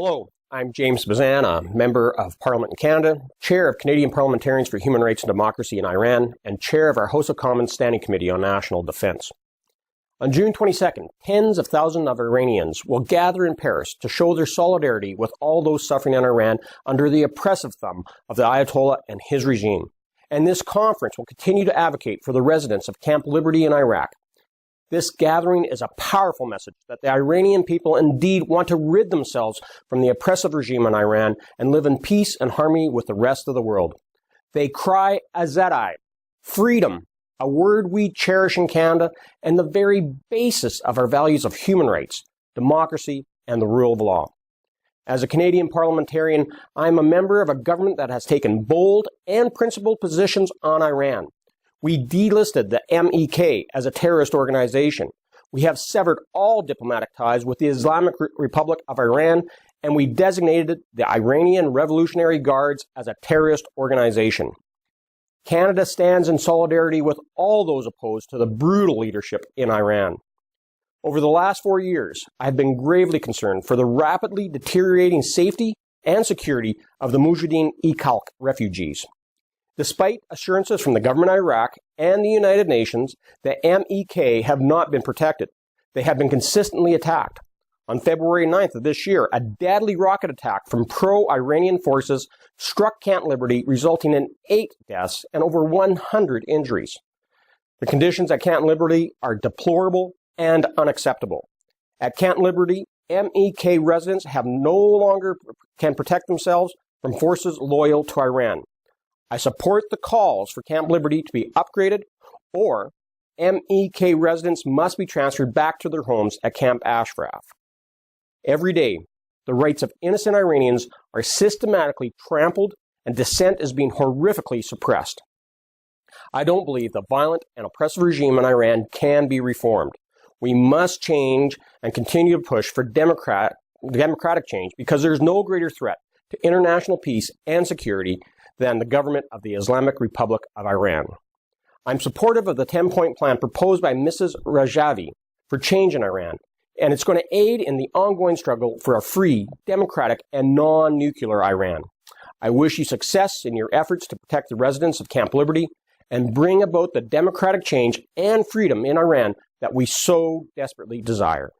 Hello, I'm James Bezan, a Member of Parliament in Canada, Chair of Canadian Parliamentarians for Human Rights and Democracy in Iran, and Chair of our House of Commons Standing Committee on National Defence. On June 22nd, tens of thousands of Iranians will gather in Paris to show their solidarity with all those suffering in Iran under the oppressive thumb of the Ayatollah and his regime. And this conference will continue to advocate for the residents of Camp Liberty in Iraq. This gathering is a powerful message that the Iranian people indeed want to rid themselves from the oppressive regime in Iran and live in peace and harmony with the rest of the world. They cry Azadi, freedom, a word we cherish in Canada and the very basis of our values of human rights, democracy, and the rule of law. As a Canadian parliamentarian, I am a member of a government that has taken bold and principled positions on Iran. We delisted the MEK as a terrorist organization. We have severed all diplomatic ties with the Islamic Republic of Iran, and we designated the Iranian Revolutionary Guards as a terrorist organization. Canada stands in solidarity with all those opposed to the brutal leadership in Iran. Over the last 4 years, I have been gravely concerned for the rapidly deteriorating safety and security of the Mujahedin e-Khalq refugees. Despite assurances from the government of Iraq and the United Nations, the MEK have not been protected. They have been consistently attacked. On February 9th of this year, a deadly rocket attack from pro-Iranian forces struck Camp Liberty, resulting in 8 deaths and over 100 injuries. The conditions at Camp Liberty are deplorable and unacceptable. At Camp Liberty, MEK residents no longer can protect themselves from forces loyal to Iran. I support the calls for Camp Liberty to be upgraded, or MEK residents must be transferred back to their homes at Camp Ashraf. Every day, the rights of innocent Iranians are systematically trampled and dissent is being horrifically suppressed. I don't believe the violent and oppressive regime in Iran can be reformed. We must change and continue to push for democratic change because there is no greater threat to international peace and security than the government of the Islamic Republic of Iran. I'm supportive of the 10-point plan proposed by Mrs. Rajavi for change in Iran, and it's going to aid in the ongoing struggle for a free, democratic, and non-nuclear Iran. I wish you success in your efforts to protect the residents of Camp Liberty and bring about the democratic change and freedom in Iran that we so desperately desire.